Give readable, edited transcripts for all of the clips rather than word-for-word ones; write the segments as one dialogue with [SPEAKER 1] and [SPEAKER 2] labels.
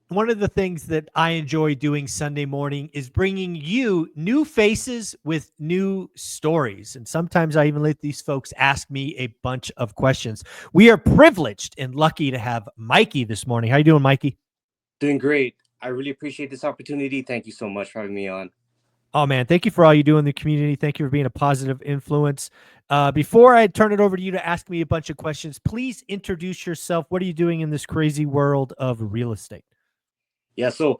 [SPEAKER 1] one of the things that I enjoy doing Sunday morning is bringing you new faces with new stories. And sometimes I even let these folks ask me a bunch of questions. We are privileged and lucky to have Mikey this morning. How you doing, Mikey?
[SPEAKER 2] Doing great. I really appreciate this opportunity. Thank you so much for having me on.
[SPEAKER 1] Oh man, thank you for all you do in the community. Thank you for being a positive influence. Before I turn it over to you to ask me a bunch of questions, please introduce yourself. What are you doing in this crazy world of real estate?
[SPEAKER 2] Yeah, so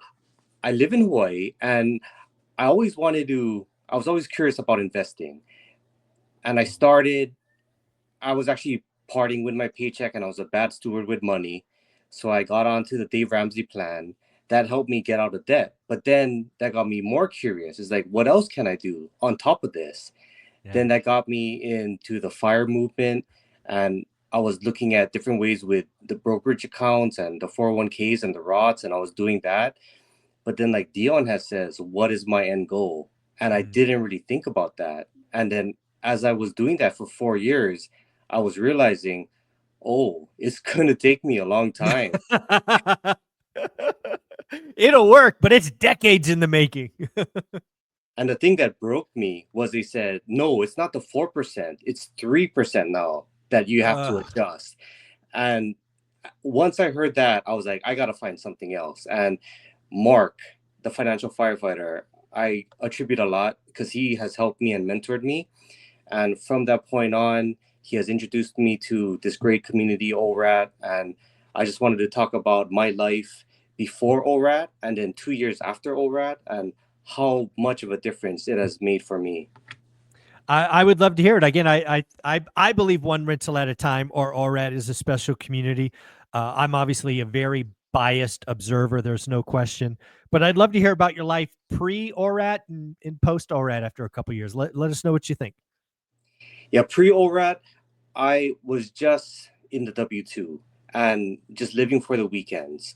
[SPEAKER 2] I live in Hawaii and I was always curious about investing. And I was actually parting with my paycheck and I was a bad steward with money. So I got onto the Dave Ramsey plan. That helped me get out of debt. But then that got me more curious. It's like, what else can I do on top of this?
[SPEAKER 1] Yeah.
[SPEAKER 2] Then that got me into the fire movement, and I was looking at different ways with the brokerage accounts and the 401ks and the ROTs, and I was doing that. But then, like Dion has says, what is my end goal? And I
[SPEAKER 1] Mm.
[SPEAKER 2] didn't really think about that. And then as I was doing that for 4 years, I was realizing, oh, it's gonna take me a long time.
[SPEAKER 1] It'll work, but it's decades in the making.
[SPEAKER 2] And the thing that broke me was they said, no, it's not the 4%, it's 3% now that you have to
[SPEAKER 1] Ugh.
[SPEAKER 2] adjust. And once I heard that, I was like, I got to find something else. And Mark, the financial firefighter, I attribute a lot because he has helped me and mentored me. And from that point on, he has introduced me to this great community, ORAT. And I just wanted to talk about my life before ORAT and then 2 years after ORAT and how much of a difference it has made for me.
[SPEAKER 1] I would love to hear it. Again, I believe one rental at a time or ORAT is a special community. I'm obviously a very biased observer. There's no question. But I'd love to hear about your life pre ORAT and post ORAT after a couple years. Let us know what you think.
[SPEAKER 2] Yeah, pre ORAT, I was just in the W 2 and just living for the weekends.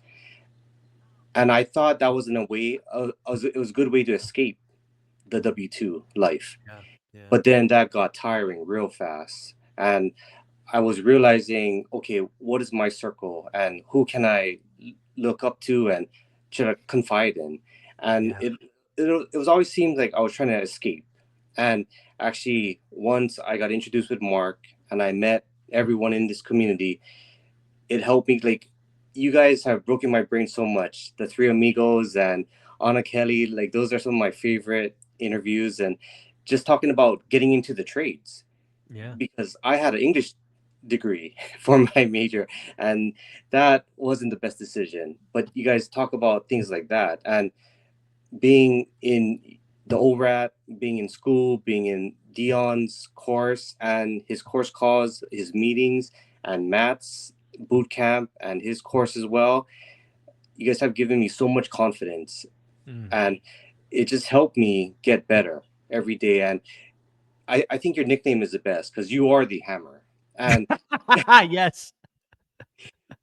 [SPEAKER 2] And I thought that was in a way, it was a good way to escape the W 2 life.
[SPEAKER 1] Yeah. Yeah.
[SPEAKER 2] But then that got tiring real fast. And I was realizing, okay, what is my circle and who can I look up to and should I confide in? And
[SPEAKER 1] Yeah.
[SPEAKER 2] it was always seemed like I was trying to escape. And actually, once I got introduced with Mark and I met everyone in this community, it helped me. Like, you guys have broken my brain so much. The Three Amigos and Anna Kelly, like, those are some of my favorite interviews. And just talking about getting into the trades
[SPEAKER 1] Yeah.
[SPEAKER 2] because I had an English degree for my major, and that wasn't the best decision. But you guys talk about things like that, and being in the ORAT, being in school, being in Dion's course and his course calls, his meetings, and Matt's boot camp and his course as well. You guys have given me so much confidence,
[SPEAKER 1] Mm.
[SPEAKER 2] and it just helped me get better every day. And I think your nickname is the best because you are the hammer. And
[SPEAKER 1] Yes.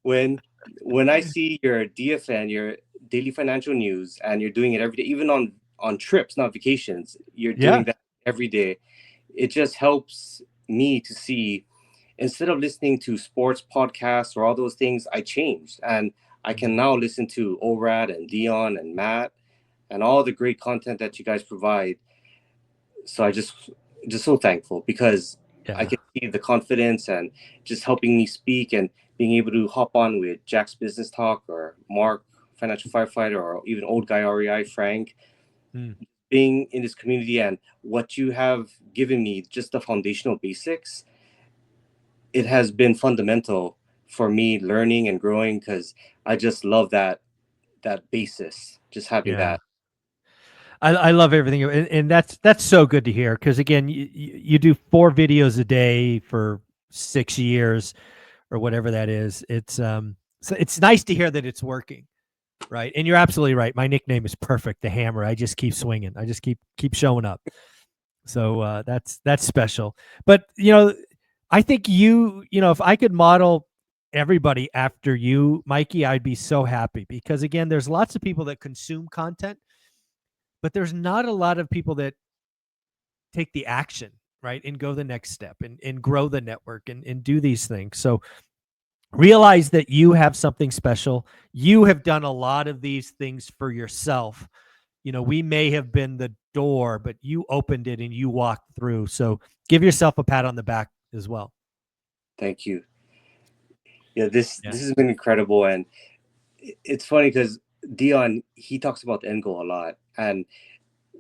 [SPEAKER 2] when when I see your DFN, your daily financial news, and you're doing it every day, even on trips, not vacations, you're doing
[SPEAKER 1] Yeah.
[SPEAKER 2] that every day. It just helps me to see instead of listening to sports podcasts or all those things, I changed and I can
[SPEAKER 1] Mm.
[SPEAKER 2] now listen to ORAD and Dion and Matt and all the great content that you guys provide. So I just so thankful because I
[SPEAKER 1] Yeah.
[SPEAKER 2] can see the confidence and just helping me speak and being able to hop on with Jack's Business Talk or Mark Financial Firefighter or even old guy REI Frank,
[SPEAKER 1] Mm.
[SPEAKER 2] being in this community and what you have given me, just the foundational basics, it has been fundamental for me learning and growing because I just love that basis, just having
[SPEAKER 1] Yeah.
[SPEAKER 2] that.
[SPEAKER 1] I love everything, and that's so good to hear. Because again, you do 4 videos a day for 6 years or whatever that is. So it's nice to hear that it's working, right? And you're absolutely right. My nickname is perfect, the Hammer. I just keep swinging. I just keep showing up. So that's special. But I think if I could model everybody after you, Mikey, I'd be so happy because again, there's lots of people that consume content, but there's not a lot of people that take the action, right? And go the next step and grow the network and do these things. So Realize that you have something special. You have done a lot of these things for yourself. We may have been the door, but you opened it and you walked through. So give yourself a pat on the back as well.
[SPEAKER 2] Thank you. Yeah, this
[SPEAKER 1] Yeah.
[SPEAKER 2] this has been incredible, and it's funny because Dion, he talks about the end goal a lot, and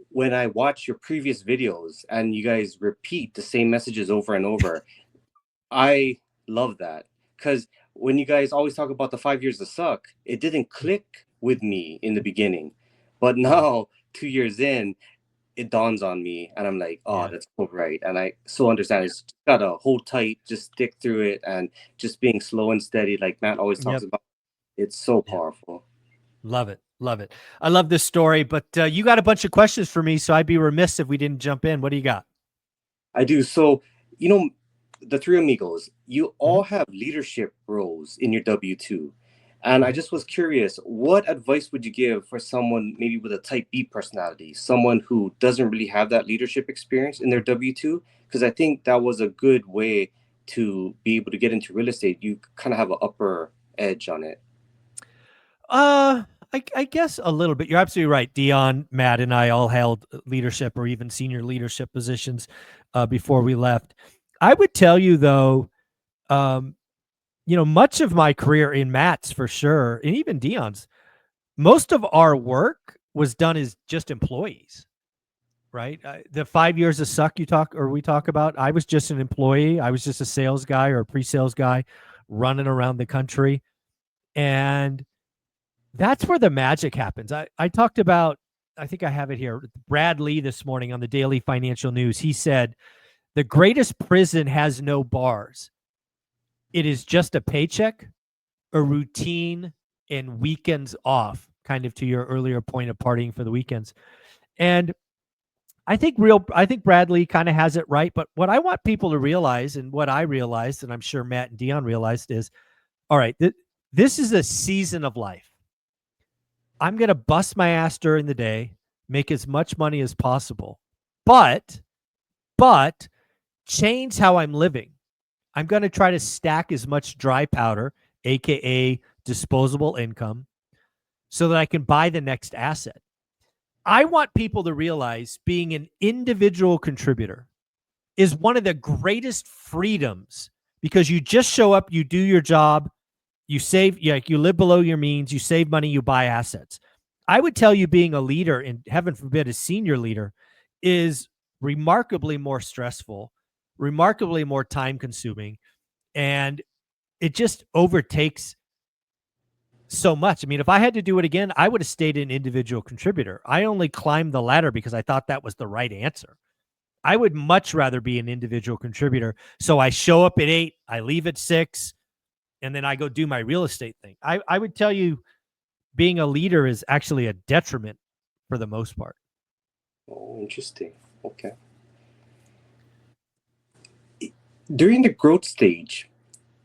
[SPEAKER 2] when I watch your previous videos and you guys repeat the same messages over and over, I love that, because when you guys always talk about the 5 years of suck, it didn't click with me in the beginning, but now 2 years in, it dawns on me, and I'm like, oh,
[SPEAKER 1] Yeah.
[SPEAKER 2] that's so right, and I so understand. It's just gotta hold tight, just stick through it, and just being slow and steady, like Matt always talks
[SPEAKER 1] Yep.
[SPEAKER 2] about. It's so
[SPEAKER 1] Yep.
[SPEAKER 2] powerful.
[SPEAKER 1] Love it. Love it. I love this story, but you got a bunch of questions for me, so I'd be remiss if we didn't jump in. What do you got?
[SPEAKER 2] I do. So, you know, the Three Amigos, you
[SPEAKER 1] Hmm.
[SPEAKER 2] all have leadership roles in your W-2. And I
[SPEAKER 1] Hmm.
[SPEAKER 2] just was curious, what advice would you give for someone maybe with a type B personality, someone who doesn't really have that leadership experience in their W-2? Because I think that was a good way to be able to get into real estate. You kind of have an upper edge on it.
[SPEAKER 1] Uh, I guess a little bit. You're absolutely right. Dion, Matt, and I all held leadership or even senior leadership positions before we left. I would tell you though, um, much of my career in Matt's for sure, and even Dion's, most of our work was done as just employees, right? The 5 years of suck we talk about, I was just an employee. I was just a sales guy or a pre-sales guy running around the country. And that's where the magic happens. I talked about, I think I have it here, Brad Lee this morning on the Daily Financial News. He said, the greatest prison has no bars. It is just a paycheck, a routine, and weekends off, kind of to your earlier point of partying for the weekends. And I think Bradley kind of has it right. But what I want people to realize, and what I realized, and I'm sure Matt and Dion realized, is all right, this is a season of life. I'm going to bust my ass during the day, make as much money as possible, but change how I'm living. I'm going to try to stack as much dry powder, aka disposable income, so that I can buy the next asset. I want people to realize being an individual contributor is one of the greatest freedoms, because you just show up, you do your job, you save, you live below your means, you save money, you buy assets. I would tell you being a leader, and heaven forbid a senior leader, is remarkably more stressful, remarkably more time consuming, and it just overtakes so much. I mean, if I had to do it again, I would have stayed an individual contributor. I only climbed the ladder because I thought that was the right answer. I would much rather be an individual contributor. So I show up at 8, I leave at 6, and then I go do my real estate thing. I would tell you being a leader is actually a detriment for the most part.
[SPEAKER 2] Oh, interesting. Okay. During the growth stage,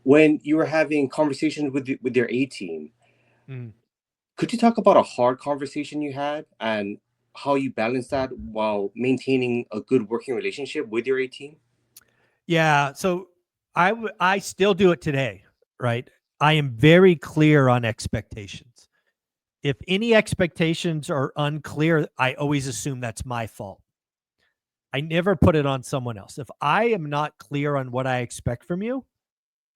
[SPEAKER 2] when you were having conversations with your A team,
[SPEAKER 1] Mm.
[SPEAKER 2] could you talk about a hard conversation you had and how you balance that while maintaining a good working relationship with your A team?
[SPEAKER 1] Yeah. So I still do it today, right? I am very clear on expectations. If any expectations are unclear, I always assume that's my fault. I never put it on someone else. If I am not clear on what I expect from you,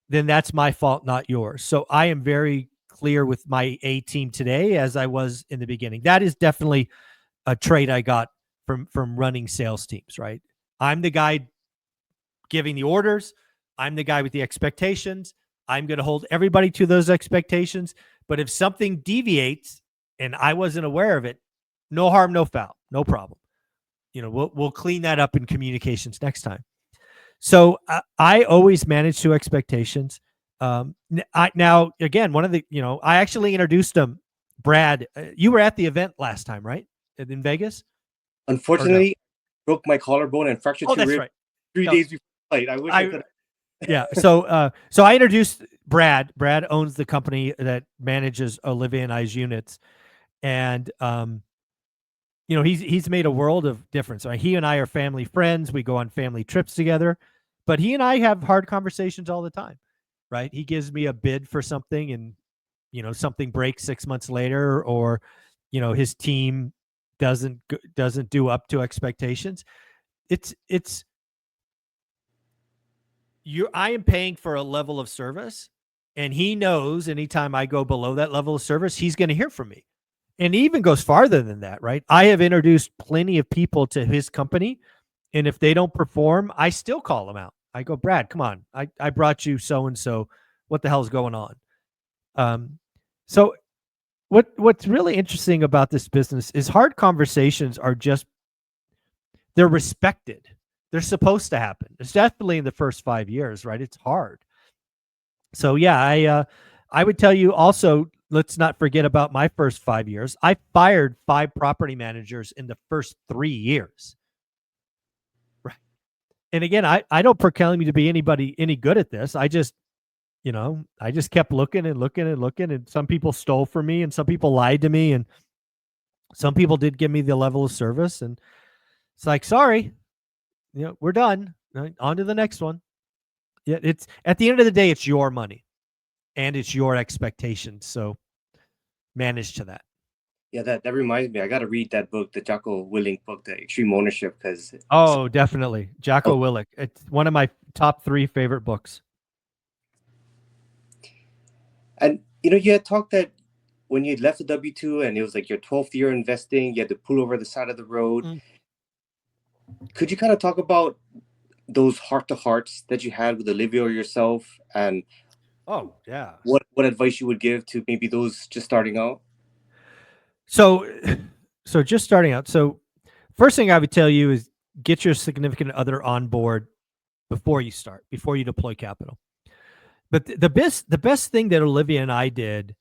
[SPEAKER 1] then that's my fault, not yours. So I am very clear with my A team today as I was in the beginning. That is definitely a trait I got from running sales teams, right? I'm the guy giving the orders. I'm the guy with the expectations. I'm going to hold everybody to those expectations. But if something deviates and I wasn't aware of it, no harm, no foul, no problem. We'll clean that up in communications next time. So I always manage to expectations. Now again, one of the I actually introduced him, Brad. You were at the event last time, right? In Vegas, or no?
[SPEAKER 2] Unfortunately, broke my collarbone and fractured
[SPEAKER 1] Oh,
[SPEAKER 2] two
[SPEAKER 1] that's
[SPEAKER 2] ribs
[SPEAKER 1] right.
[SPEAKER 2] three
[SPEAKER 1] No,
[SPEAKER 2] days before flight. I wish I
[SPEAKER 1] I
[SPEAKER 2] could.
[SPEAKER 1] yeah. So I introduced Brad. Brad owns the company that manages Olivia and I's units, and he's made a world of difference. He and I are family friends. We go on family trips together, but he and I have hard conversations all the time. right? He gives me a bid for something, and something breaks 6 months later, or his team doesn't do up to expectations. It's I am paying for a level of service, and he knows anytime I go below that level of service, he's going to hear from me. And he even goes farther than that, right? I have introduced plenty of people to his company, and if they don't perform, I still call them out. I go, Brad, come on. I brought you so and so. What the hell's going on? So what's really interesting about this business is hard conversations are just, they're respected. They're supposed to happen. It's definitely in the first 5 years, right? It's hard. So yeah, I would tell you also, let's not forget about my first 5 years. I fired 5 property managers in the first 3 years. Right. And again, I don't proclaim you to be any good at this. I just kept looking and looking and looking, and some people stole from me, and some people lied to me, and some people did give me the level of service, and it's like, sorry, we're done. On to the next one. Yeah, it's at the end of the day, it's your money and it's your expectations. So manage to that.
[SPEAKER 2] Yeah, that reminds me. I got to read that book, the Jocko Willink book, the Extreme Ownership, because
[SPEAKER 1] Oh, definitely. Jocko Willink. It's one of my top 3 favorite books.
[SPEAKER 2] and you had talked that when you left the W-2 and it was like your 12th year investing, you had to pull over the side of the road. Could you kind of talk about those heart-to-hearts that you had with Olivia or yourself, and
[SPEAKER 1] Oh, yeah.
[SPEAKER 2] what advice you would give to maybe those just starting out?
[SPEAKER 1] So just starting out. So first thing I would tell you is get your significant other on board before you start, before you deploy capital. But the best thing that Olivia and I did,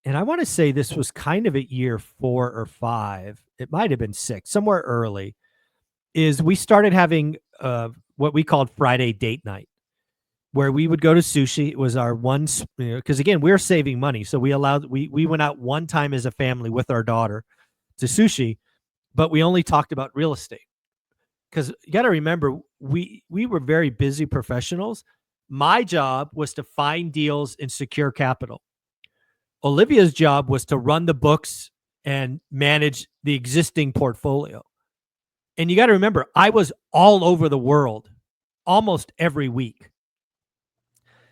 [SPEAKER 1] and I want to say this was kind of at year 4 or 5, it might have been 6, somewhere early, is we started having what we called Friday date night, where we would go to sushi. It was our one, because again, we're saving money. So we went out one time as a family with our daughter to sushi, but we only talked about real estate. Because you got to remember, we were very busy professionals. My job was to find deals and secure capital. Olivia's job was to run the books and manage the existing portfolio. And you got to remember, I was all over the world almost every week.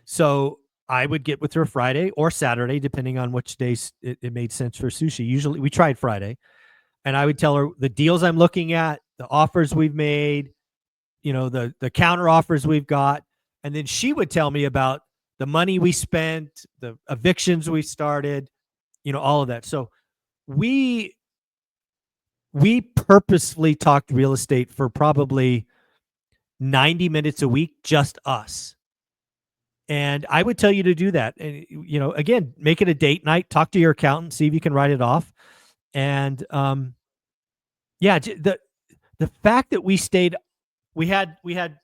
[SPEAKER 1] So I would get with her Friday or Saturday, depending on which days it made sense for sushi. Usually we tried Friday. And I would tell her the deals I'm looking at, the offers we've made, the counter offers we've got. And then she would tell me about the money we spent, the evictions we started, all of that. So we purposefully talked real estate for probably 90 minutes a week, just us. And I would tell you to do that. And, again, make it a date night, talk to your accountant, see if you can write it off. And, yeah, the fact that we had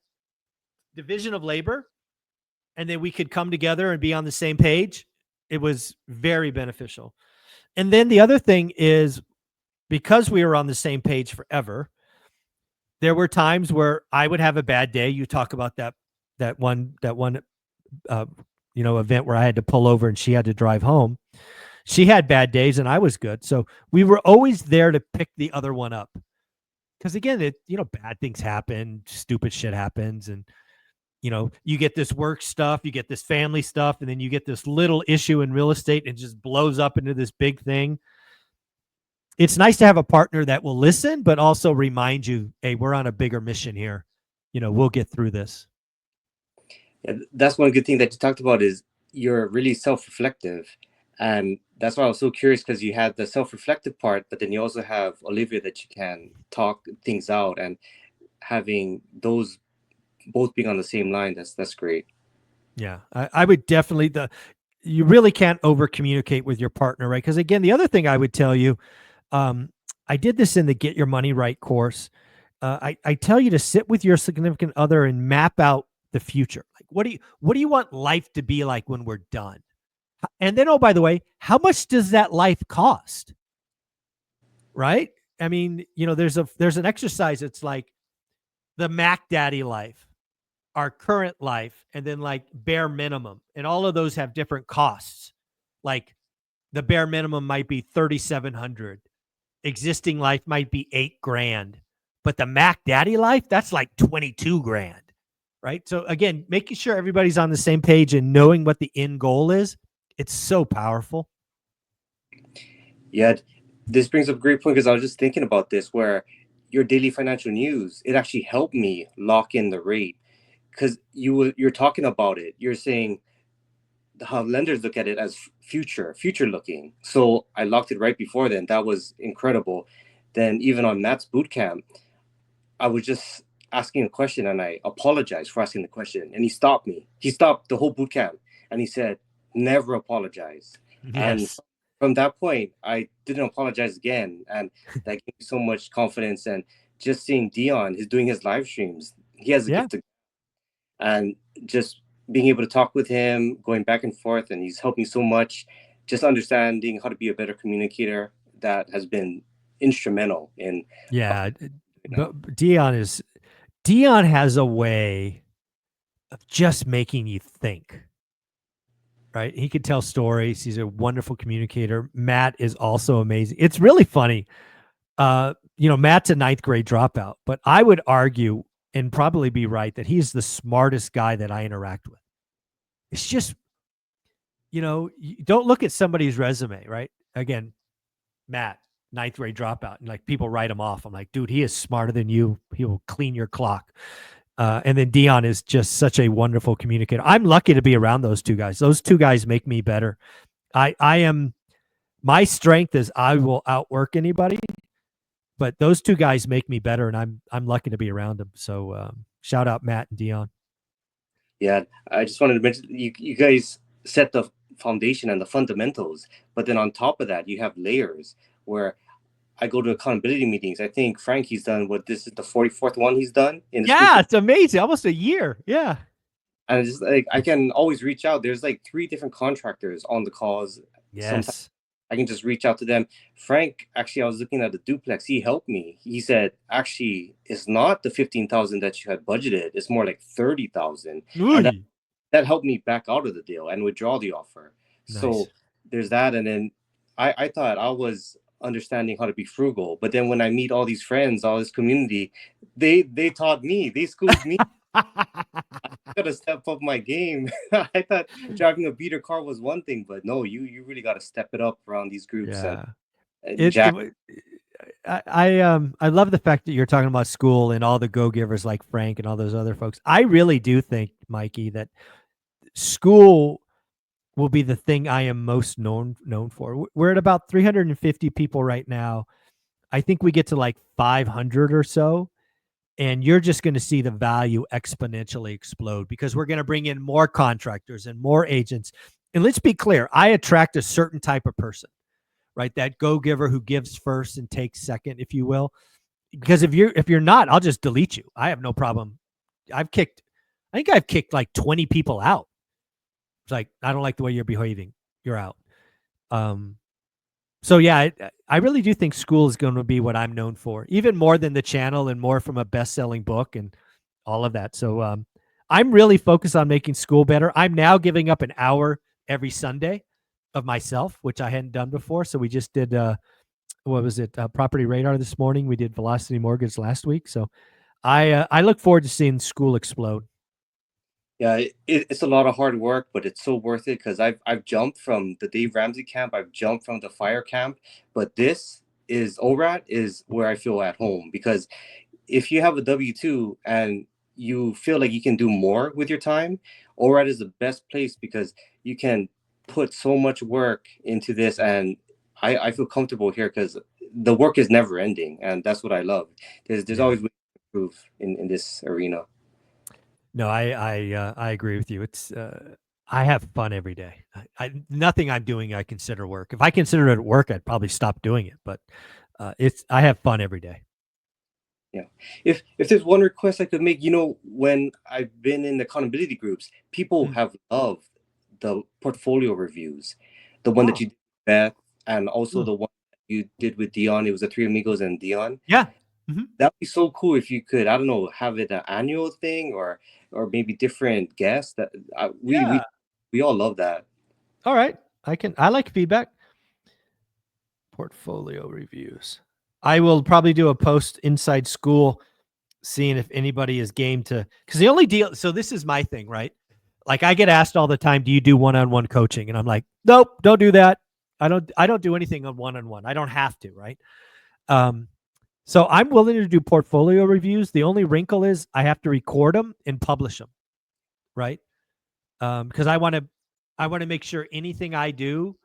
[SPEAKER 1] division of labor, and then we could come together and be on the same page. It was very beneficial. And then the other thing is, because we were on the same page forever, there were times where I would have a bad day. You talk about that one event where I had to pull over and she had to drive home. She had bad days and I was good. So we were always there to pick the other one up. Because again, bad things happen, stupid shit happens, and you get this work stuff, you get this family stuff, and then you get this little issue in real estate and it just blows up into this big thing. It's nice to have a partner that will listen, but also remind you, hey, we're on a bigger mission here. We'll get through this.
[SPEAKER 2] Yeah, that's one good thing that you talked about, is you're really self-reflective. And that's why I was so curious, because you had the self-reflective part, but then you also have Olivia that you can talk things out, and having those both being on the same line, that's great.
[SPEAKER 1] Yeah, I would definitely, you really can't over communicate with your partner, right? Because again, the other thing I would tell you, I did this in the Get Your Money Right course. I tell you to sit with your significant other and map out the future. Like, what do you want life to be like when we're done? And then, oh, by the way, how much does that life cost? Right? I mean, there's an exercise. It's like the Mac Daddy life. our current life, and then like bare minimum. And all of those have different costs. Like the bare minimum might be 3,700. Existing life might be 8 grand. But the Mac Daddy life, that's like 22 grand. Right. So again, making sure everybody's on the same page and knowing what the end goal is, it's so powerful.
[SPEAKER 2] Yeah, this brings up a great point because I was just thinking about this where your daily financial news, it actually helped me lock in the rate because you're talking about it. You're saying how lenders look at it as future looking. So I locked it right before then. That was incredible. Then even on Matt's boot camp, I was just asking a question and I apologized for asking the question. And he stopped me. He stopped the whole boot camp and he said, never apologize. And
[SPEAKER 1] Yes.
[SPEAKER 2] from that point, I didn't apologize again. And that gave me so much confidence. And just seeing Dion, he's doing his live streams. He has a
[SPEAKER 1] Yeah.
[SPEAKER 2] gift of, and just being able to talk with him, going back and forth, and he's helped me so much. Just understanding how to be a better communicator, that has been instrumental in,
[SPEAKER 1] Yeah.
[SPEAKER 2] you know.
[SPEAKER 1] But Dion has a way of just making you think. Right? He could tell stories. He's a wonderful communicator. Matt is also amazing. It's really funny. Matt's a ninth grade dropout, but I would argue and probably be right that he's the smartest guy that I interact with. It's just, you don't look at somebody's resume, right? Again, Matt, ninth grade dropout, and like people write him off. I'm like, dude, he is smarter than you. He will clean your clock. And then Dion is just such a wonderful communicator. I'm lucky to be around those two guys. Those two guys make me better. I am, my strength is I will outwork anybody, but those two guys make me better, and I'm lucky to be around them. So shout out Matt and Dion.
[SPEAKER 2] Yeah, I just wanted to mention you guys set the foundation and the fundamentals, but then on top of that, you have layers where I go to accountability meetings. I think Frankie's done what, this is the 44th one he's done in the school.
[SPEAKER 1] Yeah, it's amazing. Almost a year. Yeah.
[SPEAKER 2] And it's just like I can always reach out. There's like 3 different contractors on the calls. Sometimes
[SPEAKER 1] Yes.
[SPEAKER 2] I can just reach out to them. Frank, actually, I was looking at the duplex. He helped me. He said, actually, it's not the 15,000 that you had budgeted. It's more like 30,000, and
[SPEAKER 1] Ooh,
[SPEAKER 2] that helped me back out of the deal and withdraw the offer. So
[SPEAKER 1] nice.
[SPEAKER 2] there's that. And then I thought I was understanding how to be frugal, but then when I meet all these friends, all this community, they taught me, they schooled me. Gotta step up my game. I thought driving a beater car was one thing, but no, you really got to step it up around these groups.
[SPEAKER 1] Yeah.
[SPEAKER 2] And
[SPEAKER 1] It,
[SPEAKER 2] Jack,
[SPEAKER 1] it I love the fact that you're talking about school and all the go-givers like Frank and all those other folks. I really do think, Mikey, that school will be the thing I am most known for. We're at about 350 people right now. I think we get to like 500 or so, and you're just going to see the value exponentially explode because we're going to bring in more contractors and more agents. And let's be clear, I attract a certain type of person, right? That go-giver who gives first and takes second, if you will. Because if you're not, I'll just delete you. I have no problem. I think I've kicked like 20 people out. It's like, I don't like the way you're behaving. You're out. Um, so yeah, I really do think school is going to be what I'm known for, even more than the channel and more from a best-selling book and all of that. So I'm really focused on making school better. I'm now giving up an hour every Sunday of myself, which I hadn't done before. So we just did what was it? Property Radar this morning. We did Velocity Mortgage last week. So I look forward to seeing school explode.
[SPEAKER 2] yeah, it's a lot of hard work, but it's so worth it because I've jumped from the Dave Ramsey camp, I've jumped from the fire camp, but this is ORAT is where I feel at home because if you have a W-2 and you feel like you can do more with your time, ORAT is the best place because you can put so much work into this. And I feel comfortable here because the work is never ending. And that's what I love. There's
[SPEAKER 1] Yeah.
[SPEAKER 2] always ways to improve in this arena.
[SPEAKER 1] No, I agree with you. It's I have fun every day. Nothing I'm doing I consider work. If I consider it work, I'd probably stop doing it. But it's I have fun every day.
[SPEAKER 2] Yeah. If there's one request I could make, when I've been in the accountability groups, people
[SPEAKER 1] Hmm.
[SPEAKER 2] have loved the portfolio reviews, the one that
[SPEAKER 1] Oh,
[SPEAKER 2] you did with Beth, and also
[SPEAKER 1] hmm.
[SPEAKER 2] the one you did with Dion. It was the Three Amigos and Dion.
[SPEAKER 1] Yeah. Mhm.
[SPEAKER 2] That'd be so cool if you could, I don't know, have it an annual thing, or maybe different guests. That
[SPEAKER 1] Yeah.
[SPEAKER 2] we all love that.
[SPEAKER 1] All right. I like feedback. Portfolio reviews. I will probably do a post inside school seeing if anybody is game to, because the only deal, so this is my thing, right? Like I get asked all the time, do you do one-on-one coaching? And I'm like, nope, don't do that. I don't do anything on one-on-one. I don't have to, right? Um, so I'm willing to do portfolio reviews. The only wrinkle is I have to record them and publish them, right? Because I want to make sure anything I do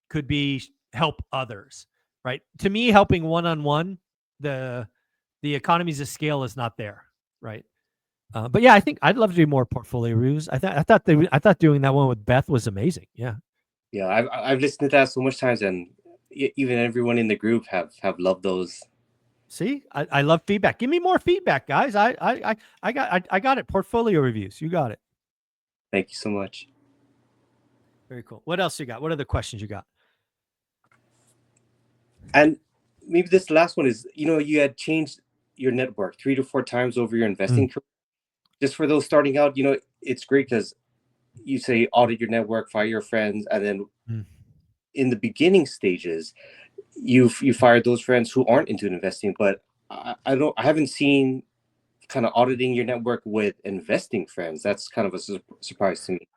[SPEAKER 1] could be help others, right? To me, helping one-on-one, the economies of scale is not there, right? But yeah, I think I'd love to do more portfolio reviews. I thought doing that one with Beth was amazing. Yeah.
[SPEAKER 2] Yeah, I've listened to that so much times, and even everyone in the group have loved those.
[SPEAKER 1] See, I love feedback. Give me more feedback, guys. I got it. Portfolio reviews. You got it.
[SPEAKER 2] Thank you so much.
[SPEAKER 1] Very cool. What else you got? What other questions you got?
[SPEAKER 2] And maybe this last one is, you had changed your network 3 to 4 times over your
[SPEAKER 1] Mm,
[SPEAKER 2] investing career. Just for those starting out, it's great because you say audit your network, fire your friends, and then
[SPEAKER 1] mm.
[SPEAKER 2] in the beginning stages, you fired those friends who aren't into investing. But I haven't seen kind of auditing your network with investing friends. That's kind of a surprise to me.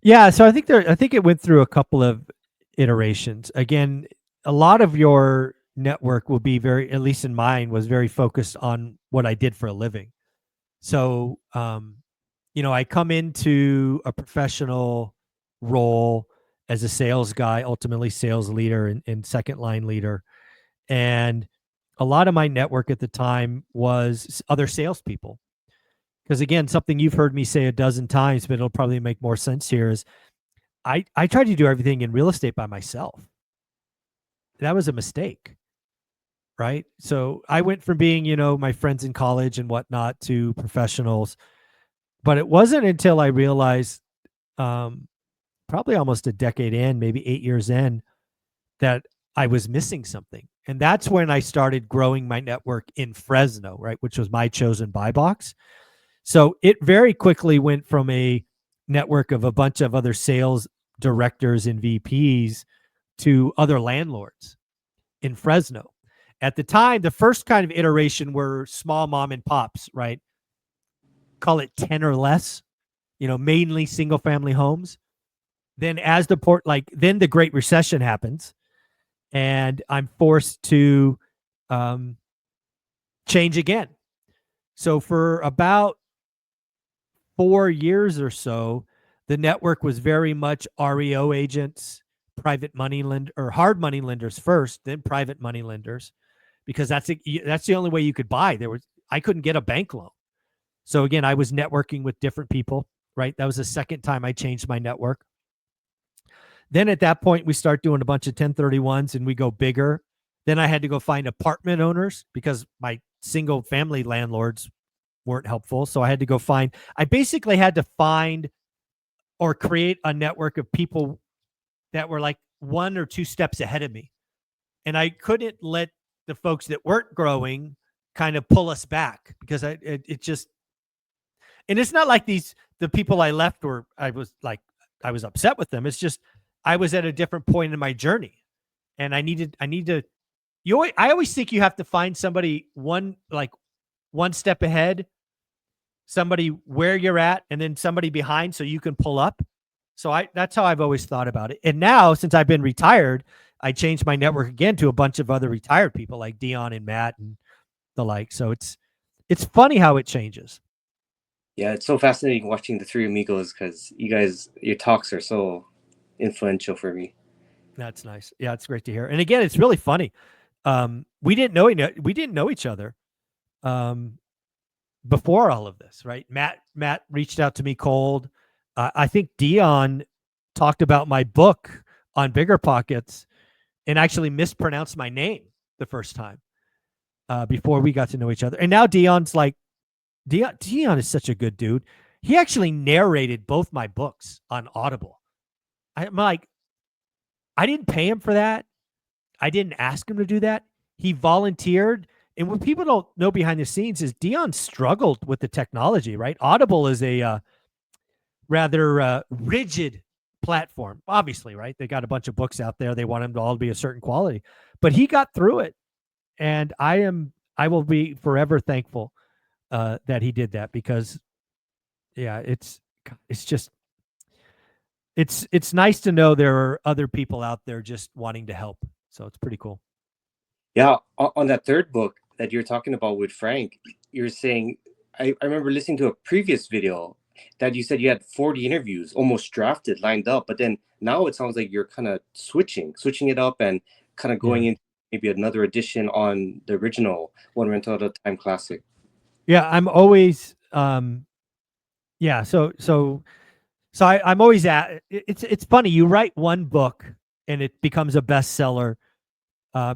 [SPEAKER 1] Yeah, so I think it went through a couple of iterations. Again, a lot of your network will be very, at least in mine, was very focused on what I did for a living. So, I come into a professional role as a sales guy, ultimately sales leader and second line leader. And a lot of my network at the time was other salespeople. Because again, something you've heard me say a dozen times, but it'll probably make more sense here is I tried to do everything in real estate by myself. That was a mistake, right? So I went from being, my friends in college and whatnot to professionals. But it wasn't until I realized, um, probably almost a decade in, maybe 8 years in, that I was missing something. And that's when I started growing my network in Fresno, right, which was my chosen buy box. So it very quickly went from a network of a bunch of other sales directors and VPs to other landlords in Fresno. At the time, the first kind of iteration were small mom and pops, right? Call it 10 or less, mainly single family homes. Then then the Great Recession happens and I'm forced to um, change again. So for about 4 years or so, the network was very much REO agents, private money lend or hard money lenders first, then private money lenders, because that's the only way you could buy. I couldn't get a bank loan. So again, I was networking with different people, right? That was the second time I changed my network. Then at that point, we start doing a bunch of 1031s and we go bigger. Then I had to go find apartment owners because my single family landlords weren't helpful. So I basically had to find or create a network of people that were like one or two steps ahead of me. And I couldn't let the folks that weren't growing kind of pull us back because it just, and it's not like the people I left were, I was upset with them. It's just, I was at a different point in my journey and I need to, I always think you have to find somebody one step ahead, somebody where you're at, and then somebody behind so you can pull up. So that's how I've always thought about it. And now, since I've been retired, I changed my network again to a bunch of other retired people like Dion and Matt and the like. So it's funny how it changes.
[SPEAKER 2] Yeah, it's so fascinating watching the Three Amigos because your talks are so influential for me.
[SPEAKER 1] That's nice. Yeah, it's great to hear. And again, it's really funny. We didn't know each other um, before all of this, right? Matt reached out to me cold. I think Dion talked about my book on Bigger Pockets and actually mispronounced my name the first time before we got to know each other. And now Dion's like, Dion is such a good dude. He actually narrated both my books on Audible. I'm like, I didn't pay him for that. I didn't ask him to do that. He volunteered And what people don't know behind the scenes is Dion struggled with the technology, right? Audible is a rather rigid platform, obviously, right? They got a bunch of books out there. They want them to all be a certain quality, but he got through it. And I will be forever thankful that he did that, because yeah, it's just, it's nice to know there are other people out there just wanting to help. So it's pretty cool.
[SPEAKER 2] Yeah, on that third book that you're talking about with Frank, you're saying, I remember listening to a previous video that you said you had 40 interviews almost drafted, lined up, but then now it sounds like you're kind of switching it up and kind of going
[SPEAKER 1] Yeah.
[SPEAKER 2] into maybe another edition on the original One Rental at a Time classic.
[SPEAKER 1] Yeah, I'm always yeah, I'm always at it's funny, you write one book and it becomes a bestseller.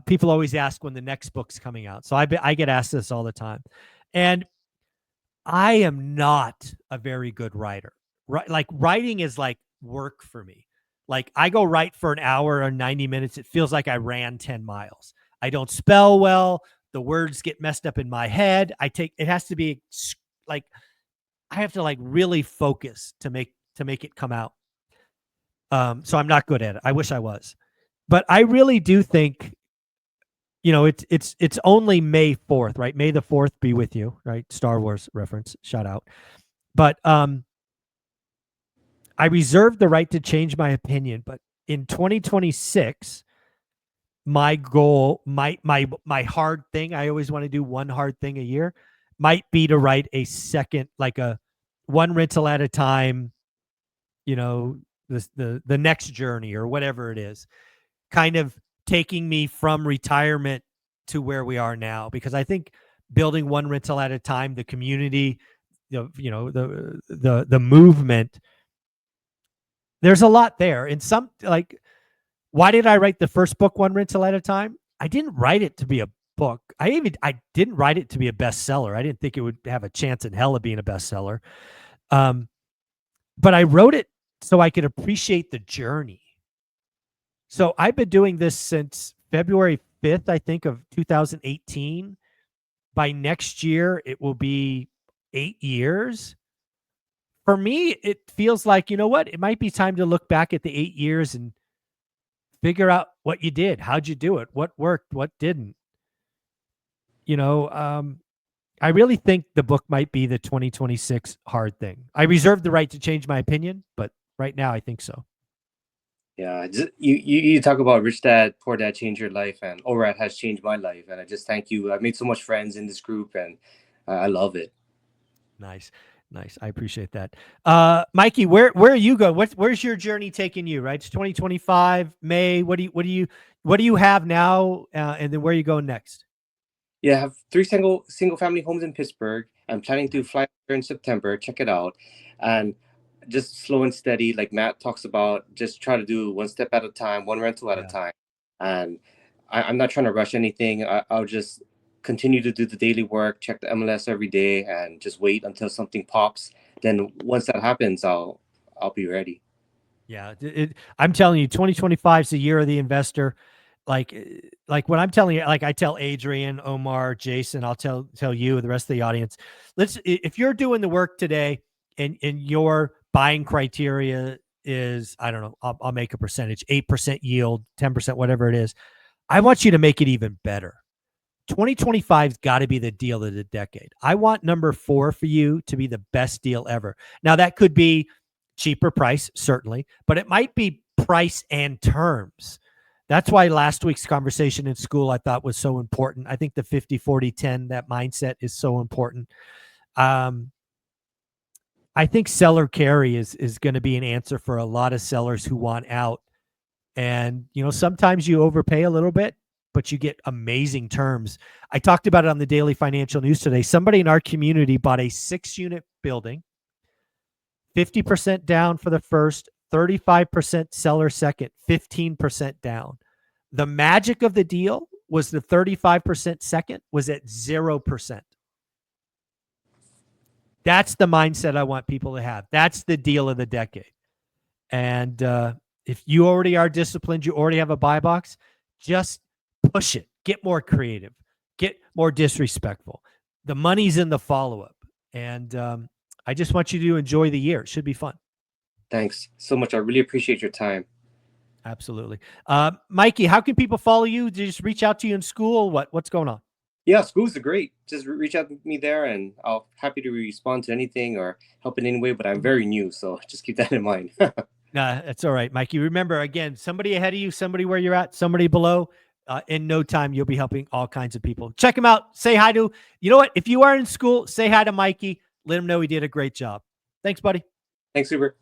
[SPEAKER 1] People always ask when the next book's coming out. So I get asked this all the time. And I am not a very good writer. Right? Like, writing is like work for me. Like, I go write for an hour or 90 minutes. It feels like I ran 10 miles. I don't spell well. The words get messed up in my head. It has to be like, I have to like really focus to make it come out. So I'm not good at it. I wish I was. But I really do think, it's only May 4th, right? May the 4th be with you, right? Star Wars reference, shout out. But I reserve the right to change my opinion. But in 2026, my goal, my hard thing, I always want to do one hard thing a year, might be to write a second, like a one rental at a time, the next journey or whatever it is, kind of taking me from retirement to where we are now. Because I think building one rental at a time, the community, the movement, there's a lot there. And some, like, why did I write the first book one rental at a time? I didn't write it to be a book. I didn't write it to be a bestseller. I didn't think it would have a chance in hell of being a bestseller. But I wrote it so I could appreciate the journey. So I've been doing this since February 5th, I think, of 2018. By next year, it will be 8 years. For me, it feels like, you know what? It might be time to look back at the 8 years and figure out what you did. How'd you do it? What worked? What didn't? I really think the book might be the 2026 hard thing. I reserve the right to change my opinion, but right now I think so.
[SPEAKER 2] Yeah, you talk about Rich Dad, Poor Dad changed your life, and ORAT has changed my life. And I just thank you. I've made so much friends in this group, and I love it.
[SPEAKER 1] Nice. I appreciate that. Mikey, where are you going? Where's your journey taking you? Right, it's 2025 May. What do you have now? And then where are you going next?
[SPEAKER 2] Yeah, I have 3 single family homes in Pittsburgh. I'm planning to fly there in September. Check it out, and just slow and steady, like Matt talks about. Just try to do one step at a time, one rental at a
[SPEAKER 1] Yeah.
[SPEAKER 2] time, and I'm not trying to rush anything. I'll just continue to do the daily work, check the MLS every day, and just wait until something pops. Then once that happens, I'll be ready.
[SPEAKER 1] Yeah, I'm telling you, 2025 is the year of the investor. Like, what I'm telling you, like I tell Adrian, Omar, Jason, I'll tell you, the rest of the audience. If you're doing the work today, and your buying criteria is, I don't know, I'll make a percentage, 8% yield, 10%, whatever it is. I want you to make it even better. 2025's got to be the deal of the decade. I want number 4 for you to be the best deal ever. Now, that could be cheaper price, certainly, but it might be price and terms. That's why last week's conversation in school I thought was so important. I think the 50-40-10, that mindset is so important. I think seller carry is going to be an answer for a lot of sellers who want out. And, sometimes you overpay a little bit, but you get amazing terms. I talked about it on the Daily Financial News today. Somebody in our community bought a 6-unit building, 50% down for the first, 35% seller second, 15% down. The magic of the deal was the 35% second was at 0%. That's the mindset I want people to have. That's the deal of the decade. And if you already are disciplined, you already have a buy box, just push it. Get more creative. get more disrespectful. The money's in the follow-up. And I just want you to enjoy the year. It should be fun.
[SPEAKER 2] Thanks so much. I really appreciate your time.
[SPEAKER 1] Absolutely. Mikey, how can people follow you? Did you just reach out to you in school? What's going on?
[SPEAKER 2] Yeah, schools are great. Just reach out to me there, and I'll happy to respond to anything or help in any way. But I'm very new, so just keep that in mind.
[SPEAKER 1] That's all right, Mikey. Remember, again, somebody ahead of you, somebody where you're at, somebody below. In no time, you'll be helping all kinds of people. Check him out. Say hi to, you know what? If you are in school, say hi to Mikey. Let him know he did a great job. Thanks, buddy.
[SPEAKER 2] Thanks, Super.